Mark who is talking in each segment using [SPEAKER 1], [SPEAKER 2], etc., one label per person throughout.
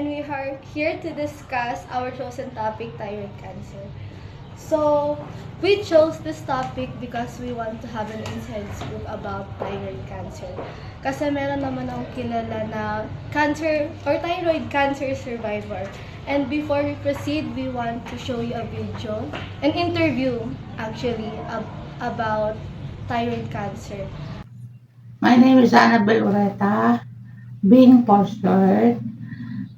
[SPEAKER 1] and we are here to discuss our chosen topic, thyroid cancer. So, we chose this topic because we want to have an inside scoop about thyroid cancer. Kasi meron naman akong kilala na cancer or thyroid cancer survivor. And before we proceed, we want to show you a video, an interview actually, about thyroid cancer.
[SPEAKER 2] My name is Annabel Ureta, being for short.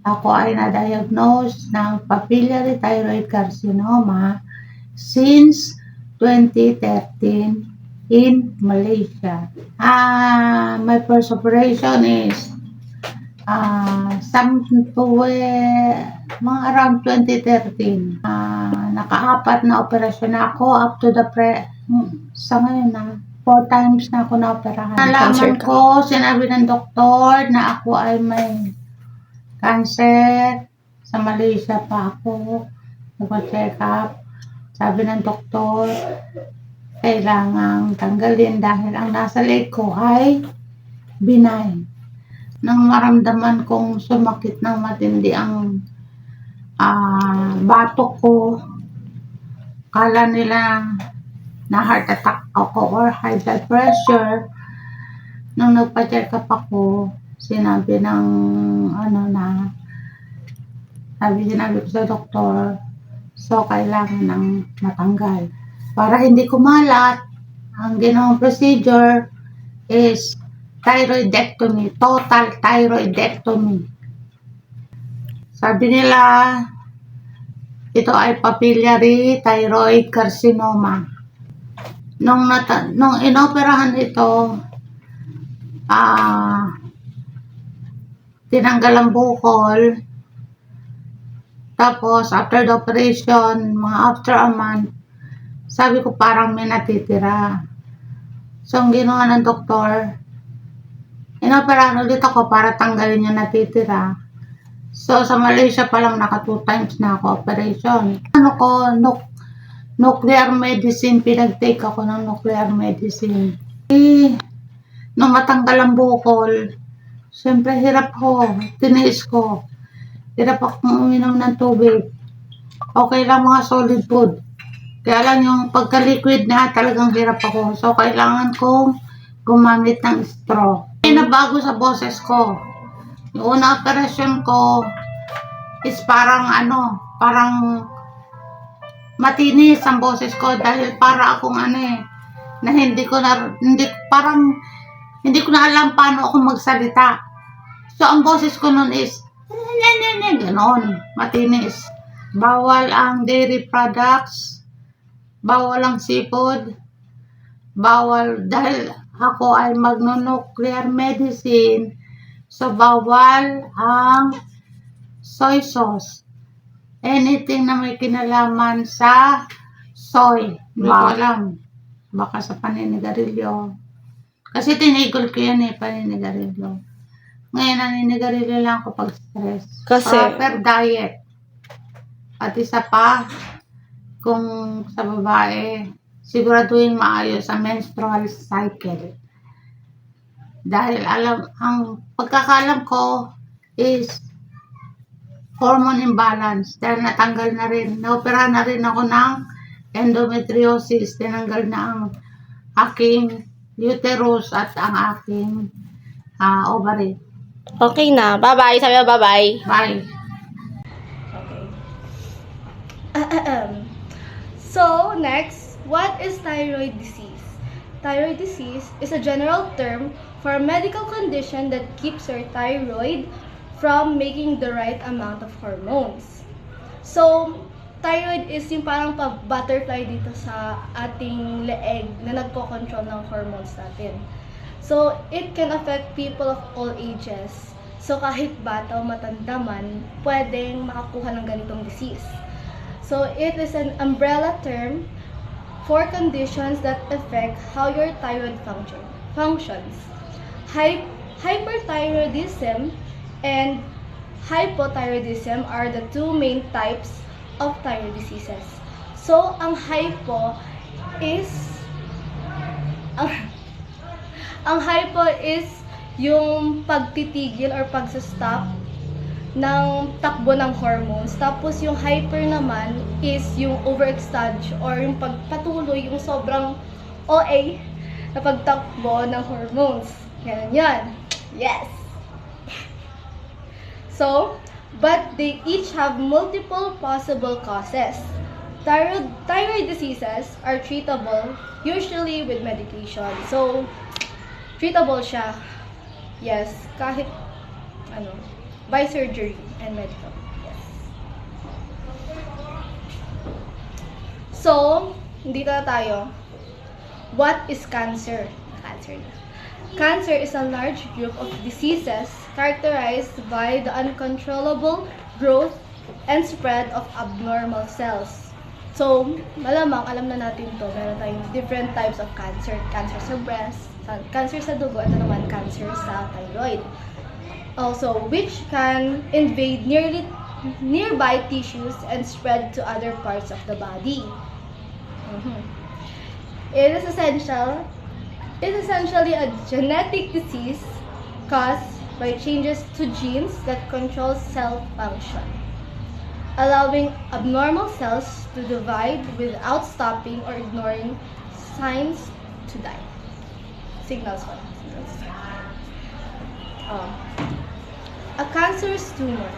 [SPEAKER 2] Ako ay na-diagnose ng papillary thyroid carcinoma since 2013 in Malaysia. My first operation is mga around 2013. Naka-4 na operasyon na ako up to sa ngayon na 4 times na ako na-operahan. Nalaman ko, sinabi ng doktor na ako ay may cancer. Sa Malaysia pa ako nag-check up. Sabi ng doktor, kailangang tanggalin dahil ang nasa leg ko ay benign. Nang maramdaman kong sumakit ng matindi ang batok ko, kala nila na heart attack ako or high blood pressure. Nung nagpa-check up ako, sinabi ko sa doktor, so kailangan ng matanggal. Para hindi kumalat, ang ginawang procedure is thyroidectomy, total thyroidectomy. Sabi nila, ito ay papillary thyroid carcinoma. Nung inoperahan ito, tinanggal ang bukol. Tapos, after the operation, after a month, sabi ko parang may natitira. So, ang ginawa ng doktor, inoperahan ulit ako para tanggalin yung natitira. So, sa Malaysia pa lang naka 2 times na ako operation. Nuclear medicine, pinag-take ako ng nuclear medicine. Nung matanggal ang bukol, siyempre hirap ko, tiniis ko. Hirap akong uminom ng tubig. Okay lang mga solid food. Kaya lang yung pagka-liquid na talagang hirap ako. So, kailangan kong gumamit ng straw. May nabago sa boses ko. Yung unang operasyon ko is parang matinis ang boses ko dahil para akong na hindi ko na alam paano ako magsalita. So, ang boses ko nun is ganon, matinis. Bawal ang dairy products, bawal ang seafood, bawal dahil ako ay magno-nuclear medicine. So, bawal ang soy sauce. Anything na may kinalaman sa soy, bawal. Baka sa paninigarilyo. Kasi tinigol ko yan paninigarilyo. Ngayon, naninigarilyo lang ako pag stress.
[SPEAKER 1] Kasi
[SPEAKER 2] proper diet. At isa pa, kung sa babae, siguraduhin maayos ang menstrual cycle. Dahil ang pagkakalam ko is hormone imbalance. Dahil natanggal na rin, naopera na rin ako ng endometriosis. Tinanggal na ang aking uterus at ang aking ovary.
[SPEAKER 3] Okay na. Bye-bye. Sabi mo bye-bye.
[SPEAKER 2] Bye.
[SPEAKER 1] Okay. So, next, what is thyroid disease? Thyroid disease is a general term for a medical condition that keeps your thyroid from making the right amount of hormones. So, thyroid is yung parang butterfly dito sa ating leeg na nagko-control ng hormones natin. So, it can affect people of all ages. So, kahit bata o matanda man, pwedeng makakuha ng ganitong disease. So, it is an umbrella term for conditions that affect how your thyroid functions. Hyperthyroidism and hypothyroidism are the two main types of thyroid diseases. So, ang hypo is yung pagtitigil or pagsa-stop ng takbo ng hormones. Tapos yung hyper naman is yung overextend or yung pagpatuloy, yung sobrang OA na pagtakbo ng hormones. Ganun yan. Yes! So, but they each have multiple possible causes. Thyroid diseases are treatable usually with medication. So, treatable siya. Yes, kahit by surgery and medical. Yes. So, dito na tayo. What is cancer? Cancer na. Cancer is a large group of diseases characterized by the uncontrollable growth and spread of abnormal cells. So, malamang alam na natin to. Meron tayong different types of cancer. Cancer sa breast, cancer sa dugo, ito naman cancer sa thyroid. Also, which can invade nearby tissues and spread to other parts of the body. It is essentially a genetic disease caused by changes to genes that control cell function, allowing abnormal cells to divide without stopping or ignoring signs to die. Signals. A cancerous tumor.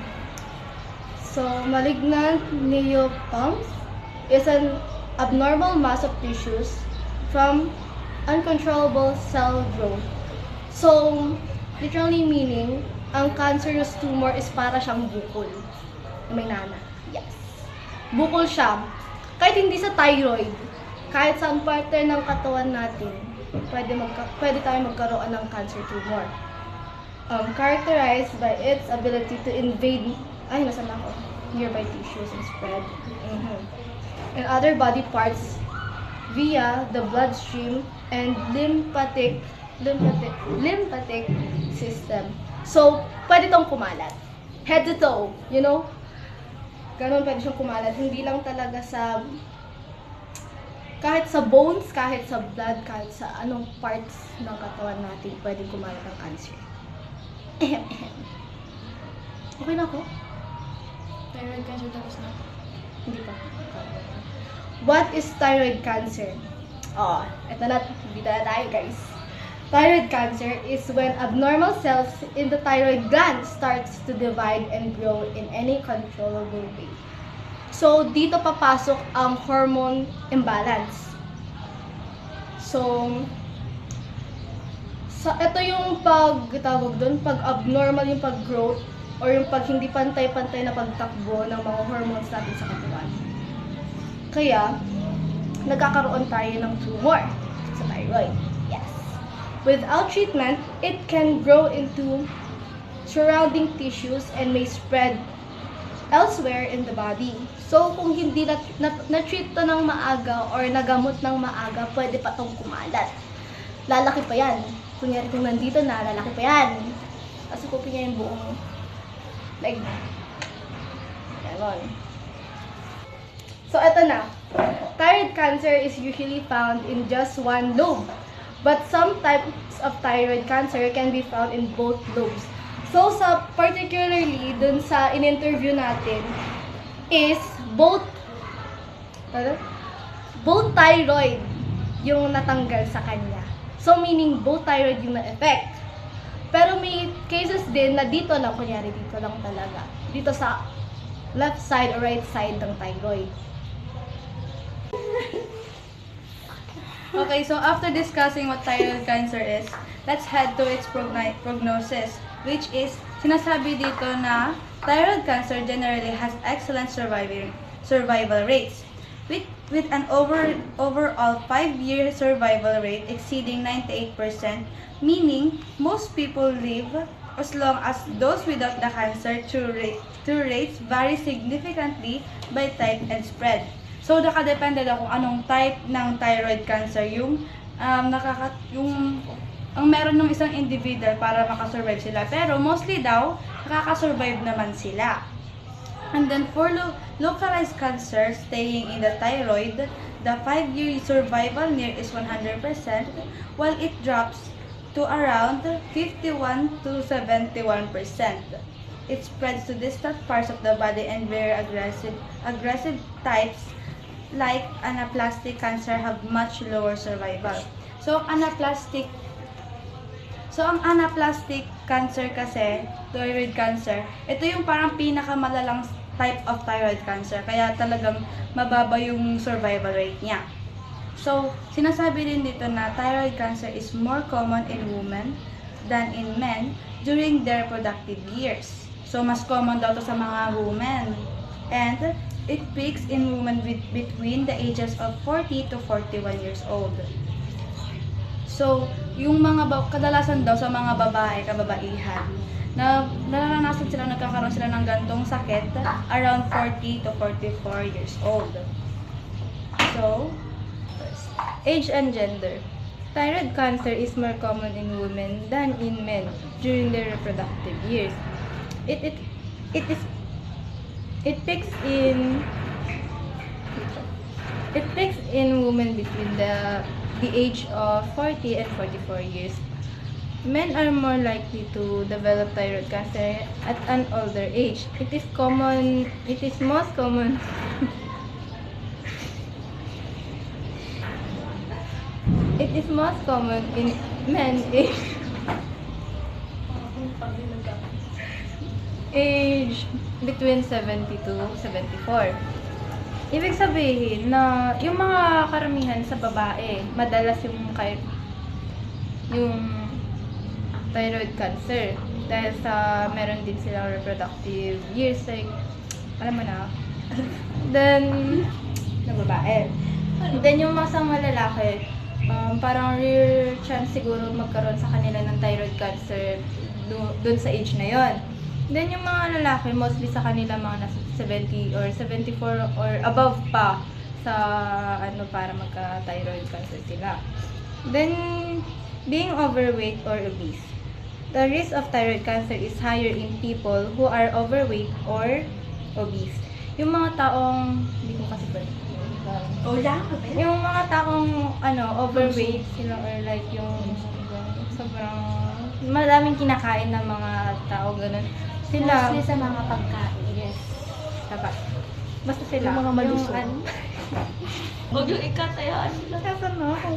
[SPEAKER 1] So, malignant neoplasms is an abnormal mass of tissues from uncontrollable cell growth. So, literally meaning, ang cancerous tumor is para siyang bukol. May nana. Yes. Bukol siya. Kahit hindi sa thyroid, kahit sa parte ng katawan natin, pwede tayo magkaroon ng cancer tumor. Characterized by its ability to invade nearby tissues and spread and other body parts via the bloodstream and lymphatic system. So, pwede tong kumalat. Head to toe, Ganon pwede siyang kumalat. Hindi lang talaga sa kahit sa bones, kahit sa blood, kahit sa anong parts ng katawan natin, pwedeng kumalat ang cancer. Okay na ako?
[SPEAKER 4] Thyroid cancer tapos na.
[SPEAKER 1] Hindi pa. What is thyroid cancer? Ito na. Bida na tayo, guys. Thyroid cancer is when abnormal cells in the thyroid gland starts to divide and grow in any controllable way. So, dito papasok ang hormone imbalance. So, ito yung pag abnormal yung pag-growth or yung pag hindi pantay-pantay na pagtakbo ng mga hormones natin sa katawan. Kaya, nagkakaroon tayo ng tumor sa thyroid. Yes. Without treatment, it can grow into surrounding tissues and may spread elsewhere in the body. So, kung hindi na-treat to ng maaga or nagamot ng maaga, pwede pa tong kumalat. Lalaki pa yan. Kunyari kung nandito na, lalaki pa yan. Kasi kupin niya yung buong leg. Ganon. So, eto na. Thyroid cancer is usually found in just one lobe. But some types of thyroid cancer can be found in both lobes. So, particularly dun sa in-interview natin is both thyroid yung natanggal sa kanya. So, meaning both thyroid yung na-effect. Pero may cases din na dito lang, kunyari dito lang talaga. Dito sa left side or right side ng thyroid.
[SPEAKER 4] Okay, so after discussing what thyroid cancer is, let's head to its prognosis, which is, sinasabi dito na thyroid cancer generally has excellent survival rates, with an overall 5-year survival rate exceeding 98%, meaning most people live as long as those without the cancer. True rates vary significantly by type and spread. So, nakadepende daw kung anong type ng thyroid cancer yung ang meron ng isang individual para makasurvive sila. Pero mostly daw, nakakasurvive naman sila. And then for localized cancer staying in the thyroid, the 5-year survival near is 100%, while it drops to around 51 to 71%. it spreads to distant parts of the body, and very aggressive types like anaplastic cancer have much lower survival. So, ang anaplastic cancer kasi, thyroid cancer, ito yung parang pinakamalalang type of thyroid cancer. Kaya talagang mababa yung survival rate niya. So, sinasabi din dito na thyroid cancer is more common in women than in men during their reproductive years. So, mas common daw to sa mga women. And it peaks in women between the ages of 40 to 41 years old. So, yung kadalasan daw sa mga babae, kababaihan, na nararanasan sila, nagkakaroon sila ng gantong sakit around 40 to 44 years old. So, first, age and gender. Thyroid cancer is more common in women than in men during their reproductive years. It peaks in women between the age of 40 and 44 years. Men are more likely to develop thyroid cancer at an older age. It is most common It is most common in men age between 70 to 74. Ibig sabihin na yung mga karamihan sa babae, madalas yung thyroid cancer dahil sa meron din silang reproductive years, like alam mo na. Then na babae. Then yung mga sa mga lalaki, parang rare chance siguro magkaroon sa kanila ng thyroid cancer dun sa age na yon. Then yung mga lalaki, mostly sa kanila mga nasa 70 or 74 or above pa sa para magka-thyroid cancer sila. Then, being overweight or obese. The risk of thyroid cancer is higher in people who are overweight or obese. Yung mga taong, hindi ko kasi pwede. Yung mga taong overweight sila or like yung sobrang maraming kinakain ng mga tao ganun. Sila
[SPEAKER 3] Mostly sa mga pagkain.
[SPEAKER 4] yes. Dapat. Basta sila
[SPEAKER 3] Yung mga malusog.
[SPEAKER 4] Huwag yung ikatayaan nila. Kasan na ako?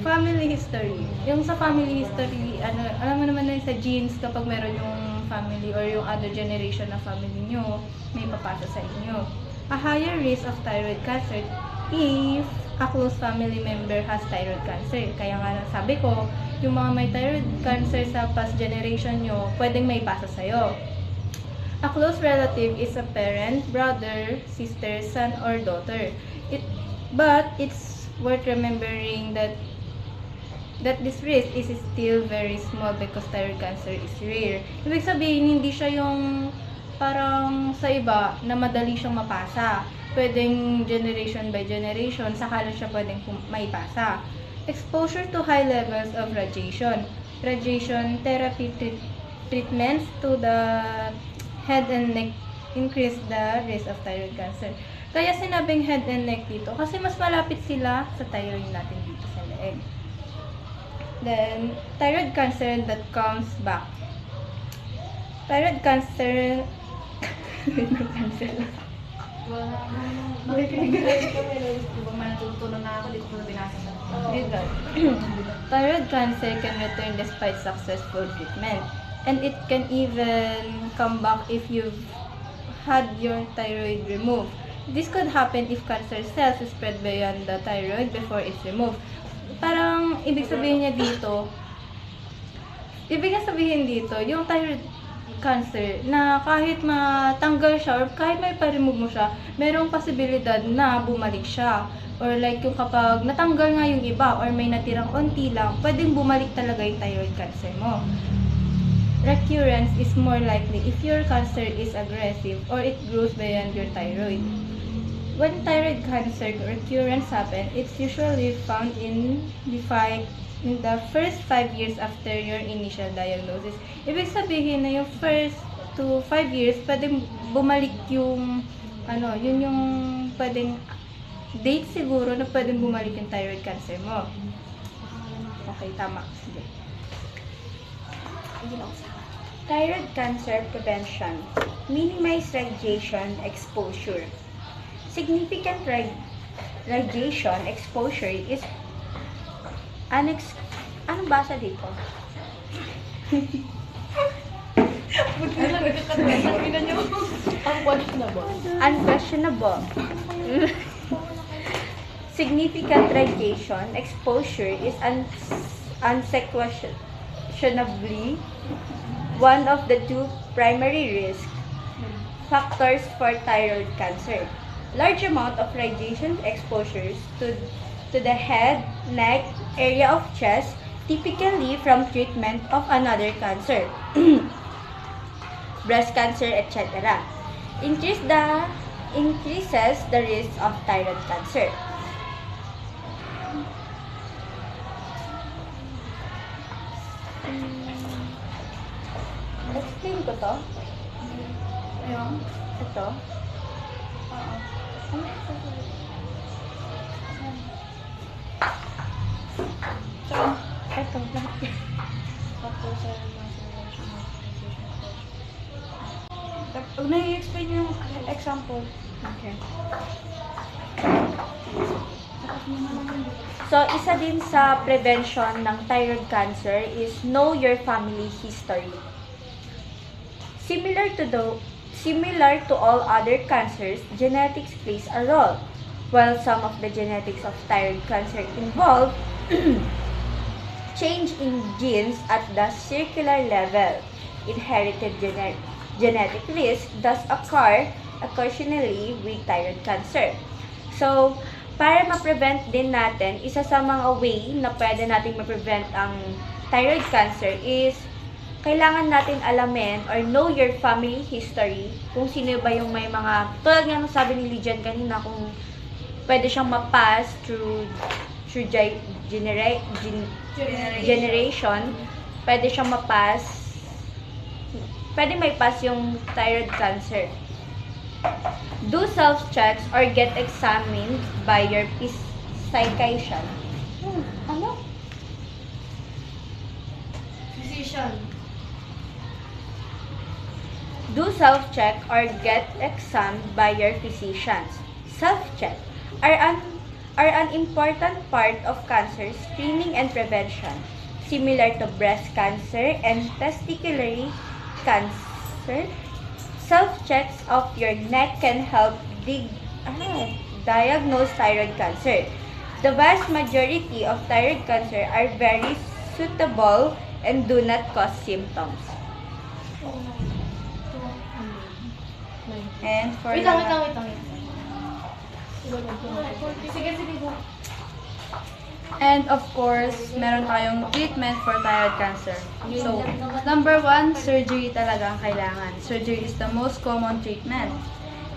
[SPEAKER 4] Family history. Yung sa family history, alam mo naman na sa genes kapag meron yung family or yung other generation na family nyo, may papasa sa inyo. A higher risk of thyroid cancer if a close family member has thyroid cancer. Kaya nga sabi ko, yung mga may thyroid cancer sa past generation nyo, pwedeng may pasa sa'yo. A close relative is a parent, brother, sister, son, or daughter. But it's worth remembering that this risk is still very small because thyroid cancer is rare. Ibig sabihin, hindi siya yung parang sa iba na madali siyang mapasa. Pwedeng generation by generation, saka lang siya pwedeng maipasa. Exposure to high levels of radiation therapy treatments to the head and neck increase the risk of thyroid cancer. Kaya sinabing head and neck dito kasi mas malapit sila sa thyroid natin dito sa leeg. Then, thyroid cancer that comes back. Thyroid cancer Thyroid cancer can return despite successful treatment, and it can even come back if you've had your thyroid removed. This could happen if cancer cells spread beyond the thyroid before it's removed. Parang ibig sabihin dito, yung thyroid cancer na kahit matanggal siya or kahit may pa-remove mo siya, merong posibilidad na bumalik siya. Or like yung kapag natanggal nga yung iba or may natirang onti lang, pwedeng bumalik talaga yung thyroid cancer mo. Recurrence is more likely if your cancer is aggressive or it grows beyond your thyroid. When thyroid cancer recurrence happen, it's usually found in the first 5 years after your initial diagnosis. Ibig sabihin na yung first to 5 years, pwedeng bumalik yung, yun yung pwedeng date siguro na pwedeng bumalik yung thyroid cancer mo. Okay, tama. Sige.
[SPEAKER 5] Thyroid cancer prevention. Minimize radiation exposure. Significant radiation exposure is anong basa dito? Unquestionable. Significant radiation exposure is unquestionably one of the two primary risk factors for thyroid cancer. Large amount of radiation exposures to the head, neck, area of chest, typically from treatment of another cancer, breast cancer, etc. Increases the risk of thyroid cancer. Explain ko to.
[SPEAKER 1] Ayun.
[SPEAKER 5] Ito. Ito.
[SPEAKER 4] Pag na-explain yung example.
[SPEAKER 5] Okay. So, isa din sa prevention ng thyroid cancer is know your family history. Similar to all other cancers, genetics plays a role. While some of the genetics of thyroid cancer involve change in genes at the circular level, inherited genetic risk does occur occasionally with thyroid cancer. So, para ma-prevent din natin, isa sa mga way na pwede nating ma-prevent ang thyroid cancer is kailangan natin alamin or know your family history, kung sino ba yung may mga, tulad nga ng sabi ni Lijan kanina, kung pwede siyang ma-pass through generation, pwede siyang ma-pass, pwede may pass yung thyroid cancer. Do self-checks or get examined by your psychiatrist. Ano?
[SPEAKER 1] Physician.
[SPEAKER 5] Do self-check or get examined by your physicians. Self-check are an important part of cancer screening and prevention, similar to breast cancer and testicular cancer. Self-checks of your neck can help diagnose thyroid cancer. The vast majority of thyroid cancer are very suitable and do not cause symptoms.
[SPEAKER 4] And for
[SPEAKER 1] Wait lang. Sige, go.
[SPEAKER 4] And of course, meron tayong treatment for thyroid cancer. So, number 1, surgery talaga ang kailangan. Surgery is the most common treatment.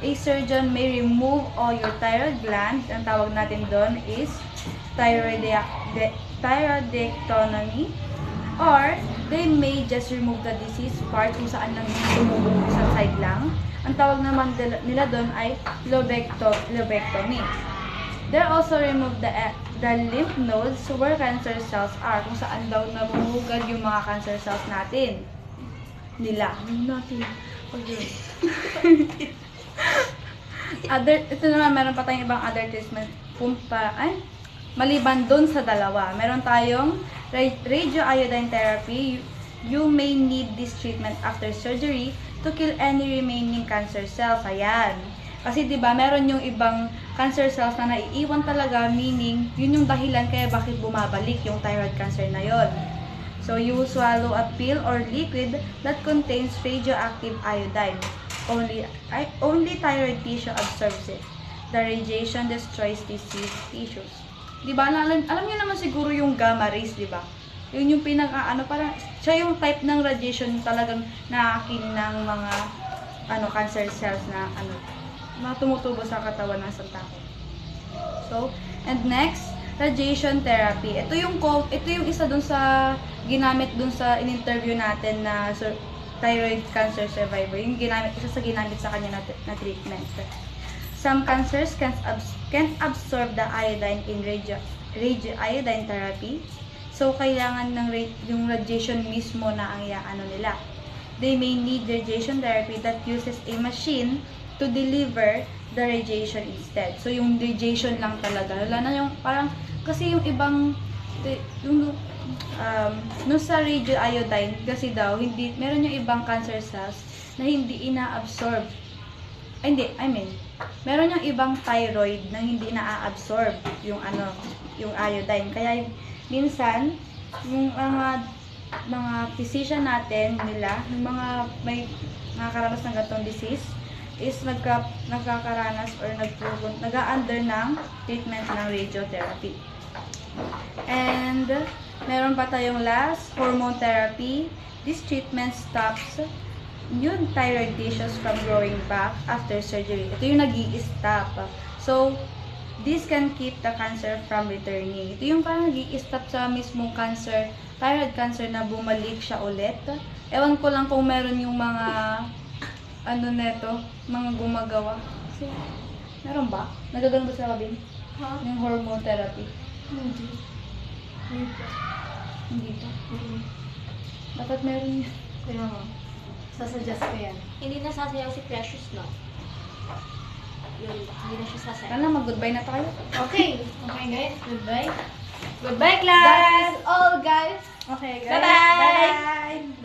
[SPEAKER 4] A surgeon may remove all your thyroid glands. Ang tawag natin doon is thyroidectomy. Or, they may just remove the disease part kung saan lang tumubog sa side lang. Ang tawag naman nila doon ay lobectomy. They also remove the lymph nodes where cancer cells are, kung saan daw nabuhugad yung mga cancer cells natin. Ito naman, meron pa tayong ibang other treatment. Maliban dun sa dalawa, meron tayong radioiodine therapy. You may need this treatment after surgery to kill any remaining cancer cells. Ayan. Kasi 'di ba, meron yung ibang cancer cells na naiiwan talaga, meaning yun yung dahilan kaya bakit bumabalik yung thyroid cancer na yon. So you swallow a pill or liquid that contains radioactive iodine. Only thyroid tissue absorbs it. The radiation destroys diseased tissues. 'Di ba? Alam niyo naman siguro yung gamma rays, 'di ba? Yun yung parang siya yung type ng radiation talagang naakin ng mga cancer cells na tumutubo sa katawan ng isang tao. So, and next, radiation therapy. Ito yung isa dun sa ginamit dun sa in-interview natin na thyroid cancer survivor. Yung isa sa ginamit sa kanya na treatment. Some cancers can't absorb the iodine in radioiodine therapy. So, kailangan ng yung radiation mismo na ang iaano nila. They may need radiation therapy that uses a machine to deliver the radiation instead. So, yung radiation lang talaga. Wala na yung parang, kasi yung ibang, yung, nung sa radioiodine, kasi daw, hindi, meron yung ibang cancer cells na hindi ina-absorb. Ay, hindi, I mean, meron yung ibang thyroid na hindi na-absorb yung yung iodine. Kaya, minsan, yung mga physician natin nila, yung mga may nakakaranas ng gatong disease, is nagkakaranas or nag-under ng treatment ng radiotherapy. And meron pa tayong last, hormone therapy. This treatment stops yung thyroid tissues from growing back after surgery. Ito yung nag-i-stop. So, this can keep the cancer from returning. Ito yung parang nag-i-stop sa mismong cancer, thyroid cancer na bumalik siya ulit. Ewan ko lang kung meron yung mga mga gumagawa. Kasi, meron ba? Nagagano ba sa kabin? Yung hormone therapy? Hindi pa. Dapat meron yun.
[SPEAKER 1] Kaya mo, sasuggest ko yan.
[SPEAKER 3] Hindi na sasayaw si Precious, no? Yun, hindi na siya sasayaw.
[SPEAKER 4] Sana mag-goodbye na tayo.
[SPEAKER 1] Okay. Okay, guys. Goodbye.
[SPEAKER 4] Goodbye, class!
[SPEAKER 1] That is all, guys.
[SPEAKER 4] Okay, guys.
[SPEAKER 3] Bye-bye!
[SPEAKER 4] Bye-bye!